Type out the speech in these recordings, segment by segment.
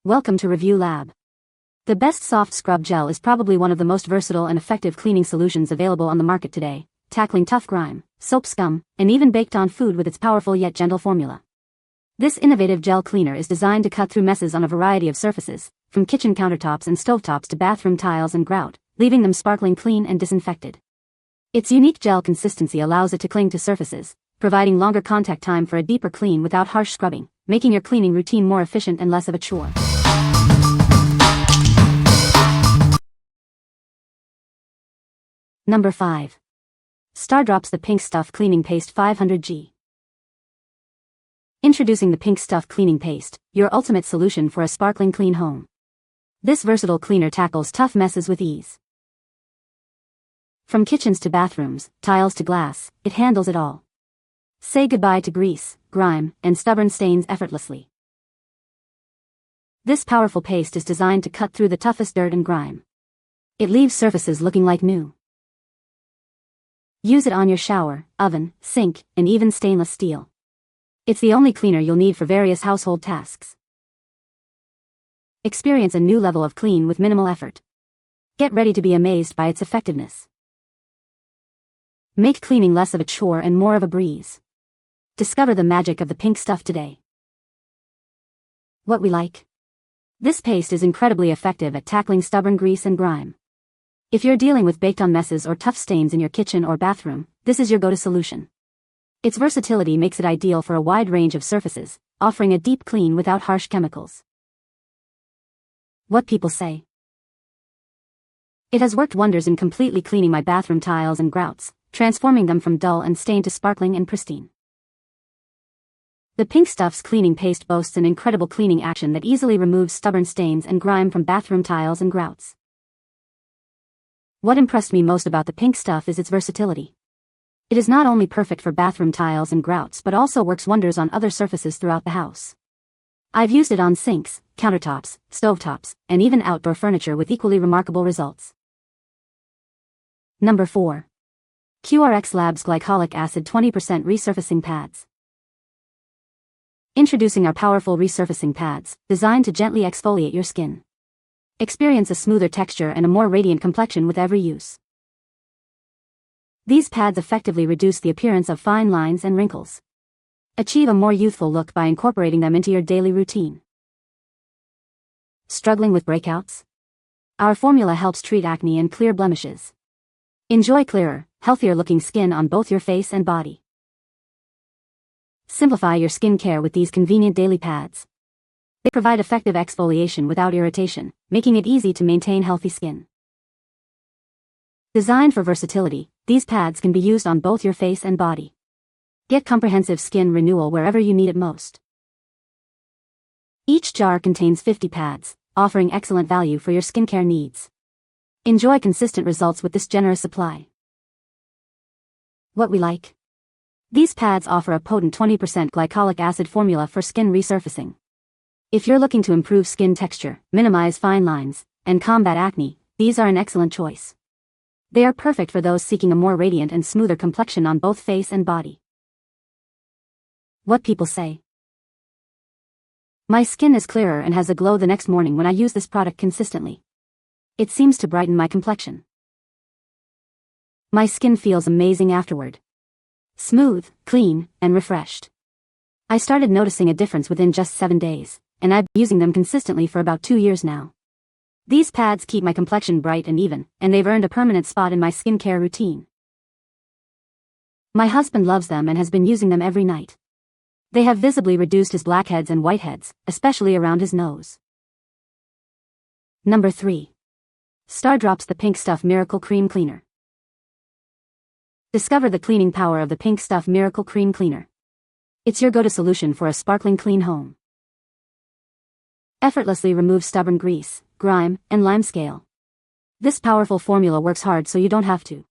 Welcome to Review Lab. The best soft scrub gel is probably one of the most versatile and effective cleaning solutions available on the market today, tackling tough grime, soap scum, and even baked-on food with its powerful yet gentle formula. This innovative gel cleaner is designed to cut through messes on a variety of surfaces, from kitchen countertops and stovetops to bathroom tiles and grout, leaving them sparkling clean and disinfected. Its unique gel consistency allows it to cling to surfaces, providing longer contact time for a deeper clean without harsh scrubbing, making your cleaning routine more efficient and less of a chore. Number 5. Stardrops the Pink Stuff Cleaning Paste 500g. Introducing the Pink Stuff Cleaning Paste, your ultimate solution for a sparkling clean home. This versatile cleaner tackles tough messes with ease. From kitchens to bathrooms, tiles to glass, it handles it all. Say goodbye to grease, grime, and stubborn stains effortlessly. This powerful paste is designed to cut through the toughest dirt and grime. It leaves surfaces looking like new. Use it on your shower, oven, sink, and even stainless steel. It's the only cleaner you'll need for various household tasks. Experience a new level of clean with minimal effort. Get ready to be amazed by its effectiveness. Make cleaning less of a chore and more of a breeze. Discover the magic of the pink stuff today. What we like. This paste is incredibly effective at tackling stubborn grease and grime. If you're dealing with baked-on messes or tough stains in your kitchen or bathroom, this is your go-to solution. Its versatility makes it ideal for a wide range of surfaces, offering a deep clean without harsh chemicals. What people say. It has worked wonders in completely cleaning my bathroom tiles and grouts, transforming them from dull and stained to sparkling and pristine. The Pink Stuff's cleaning paste boasts an incredible cleaning action that easily removes stubborn stains and grime from bathroom tiles and grouts. What impressed me most about the Pink Stuff is its versatility. It is not only perfect for bathroom tiles and grouts but also works wonders on other surfaces throughout the house. I've used it on sinks, countertops, stovetops, and even outdoor furniture with equally remarkable results. Number 4. QRxLabs Glycolic Acid 20% Resurfacing Pads. Introducing our powerful resurfacing pads, designed to gently exfoliate your skin. Experience a smoother texture and a more radiant complexion with every use. These pads effectively reduce the appearance of fine lines and wrinkles. Achieve a more youthful look by incorporating them into your daily routine. Struggling with breakouts? Our formula helps treat acne and clear blemishes. Enjoy clearer, healthier-looking skin on both your face and body. Simplify your skincare with these convenient daily pads. They provide effective exfoliation without irritation, making it easy to maintain healthy skin. Designed for versatility, these pads can be used on both your face and body. Get comprehensive skin renewal wherever you need it most. Each jar contains 50 pads, offering excellent value for your skincare needs. Enjoy consistent results with this generous supply. What we like. These pads offer a potent 20% glycolic acid formula for skin resurfacing. If you're looking to improve skin texture, minimize fine lines, and combat acne, these are an excellent choice. They are perfect for those seeking a more radiant and smoother complexion on both face and body. What people say. My skin is clearer and has a glow the next morning when I use this product consistently. It seems to brighten my complexion. My skin feels amazing afterward. Smooth, clean, and refreshed. I started noticing a difference within just 7 days, and I've been using them consistently for about 2 years now. These pads keep my complexion bright and even, and they've earned a permanent spot in my skincare routine. My husband loves them and has been using them every night. They have visibly reduced his blackheads and whiteheads, especially around his nose. Number 3. Stardrops the Pink Stuff Miracle Cream Cleaner. Discover the cleaning power of the Pink Stuff Miracle Cream Cleaner. It's your go-to solution for a sparkling clean home. Effortlessly remove stubborn grease, grime, and limescale. This powerful formula works hard so you don't have to.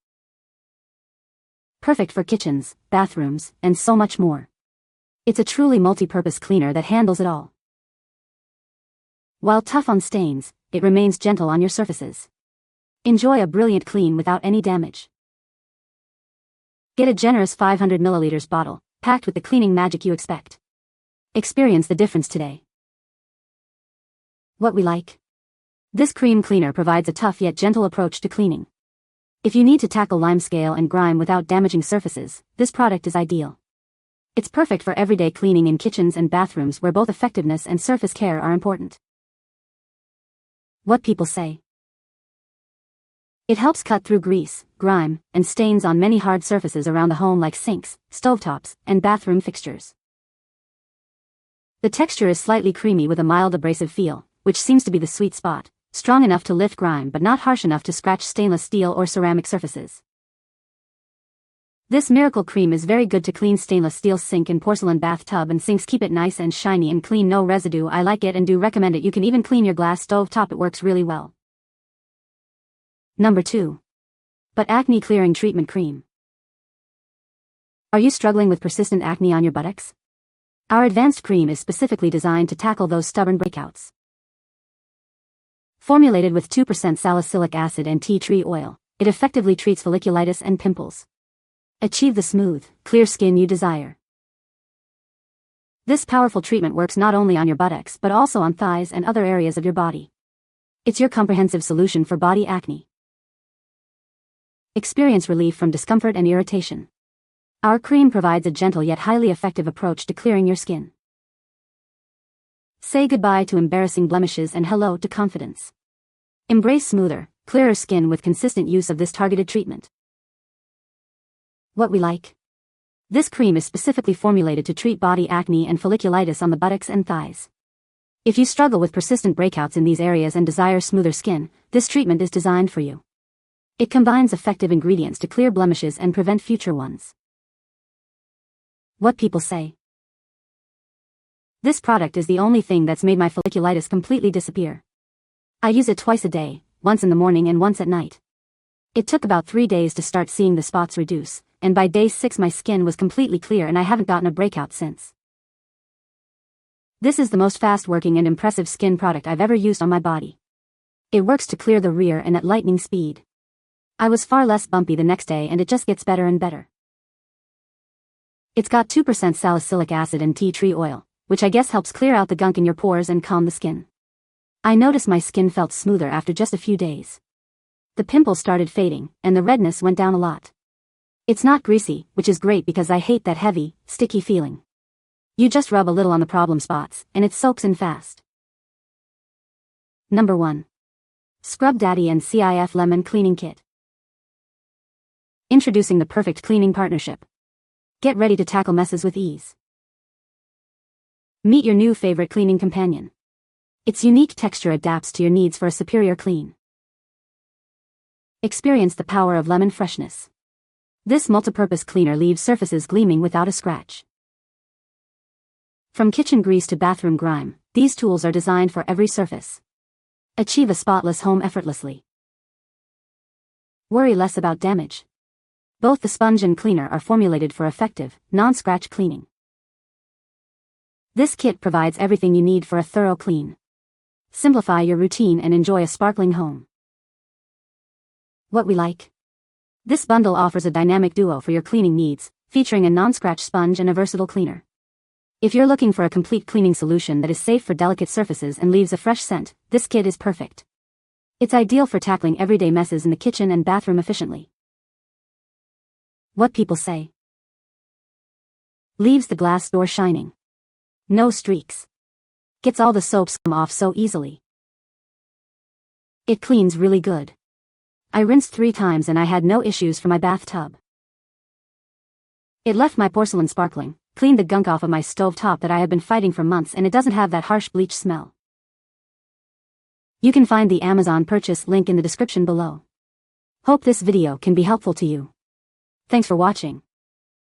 Perfect for kitchens, bathrooms, and so much more. It's a truly multi-purpose cleaner that handles it all. While tough on stains, it remains gentle on your surfaces. Enjoy a brilliant clean without any damage. Get a generous 500 milliliters bottle, packed with the cleaning magic you expect. Experience the difference today. What we like. This cream cleaner provides a tough yet gentle approach to cleaning. If you need to tackle limescale and grime without damaging surfaces, this product is ideal. It's perfect for everyday cleaning in kitchens and bathrooms where both effectiveness and surface care are important. What people say. It helps cut through grease, grime, and stains on many hard surfaces around the home like sinks, stovetops, and bathroom fixtures. The texture is slightly creamy with a mild abrasive feel, which seems to be the sweet spot, strong enough to lift grime but not harsh enough to scratch stainless steel or ceramic surfaces. This miracle cream is very good to clean stainless steel sink and porcelain bathtub and sinks. Keep it nice and shiny and clean, no residue. I like it and do recommend it. You can even clean your glass stove top. It works really well. Number 2. But Acne Clearing Treatment Cream. Are you struggling with persistent acne on your buttocks? Our advanced cream is specifically designed to tackle those stubborn breakouts. Formulated with 2% salicylic acid and tea tree oil, it effectively treats folliculitis and pimples. Achieve the smooth, clear skin you desire. This powerful treatment works not only on your buttocks but also on thighs and other areas of your body. It's your comprehensive solution for body acne. Experience relief from discomfort and irritation. Our cream provides a gentle yet highly effective approach to clearing your skin. Say goodbye to embarrassing blemishes and hello to confidence. Embrace smoother, clearer skin with consistent use of this targeted treatment. What we like. This cream is specifically formulated to treat body acne and folliculitis on the buttocks and thighs. If you struggle with persistent breakouts in these areas and desire smoother skin, this treatment is designed for you. It combines effective ingredients to clear blemishes and prevent future ones. What people say. This product is the only thing that's made my folliculitis completely disappear. I use it twice a day, once in the morning and once at night. It took about 3 days to start seeing the spots reduce, and by day 6 my skin was completely clear and I haven't gotten a breakout since. This is the most fast-working and impressive skin product I've ever used on my body. It works to clear the rear and at lightning speed. I was far less bumpy the next day and it just gets better and better. It's got 2% salicylic acid and tea tree oil, which I guess helps clear out the gunk in your pores and calm the skin. I noticed my skin felt smoother after just a few days. The pimples started fading, and the redness went down a lot. It's not greasy, which is great because I hate that heavy, sticky feeling. You just rub a little on the problem spots, and it soaks in fast. Number 1. Scrub Daddy and CIF Lemon Cleaning Kit. Introducing the perfect cleaning partnership. Get ready to tackle messes with ease. Meet your new favorite cleaning companion. Its unique texture adapts to your needs for a superior clean. Experience the power of lemon freshness. This multipurpose cleaner leaves surfaces gleaming without a scratch. From kitchen grease to bathroom grime, these tools are designed for every surface. Achieve a spotless home effortlessly. Worry less about damage. Both the sponge and cleaner are formulated for effective, non-scratch cleaning. This kit provides everything you need for a thorough clean. Simplify your routine and enjoy a sparkling home. What we like. This bundle offers a dynamic duo for your cleaning needs, featuring a non-scratch sponge and a versatile cleaner. If you're looking for a complete cleaning solution that is safe for delicate surfaces and leaves a fresh scent, this kit is perfect. It's ideal for tackling everyday messes in the kitchen and bathroom efficiently. What people say. Leaves the glass door shining. No streaks. Gets all the soap scum off so easily. It cleans really good. I rinsed 3 times and I had no issues for my bathtub. It left my porcelain sparkling, cleaned the gunk off of my stove top that I have been fighting for months, and it doesn't have that harsh bleach smell. You can find the Amazon purchase link in the description below. Hope this video can be helpful to you. Thanks for watching.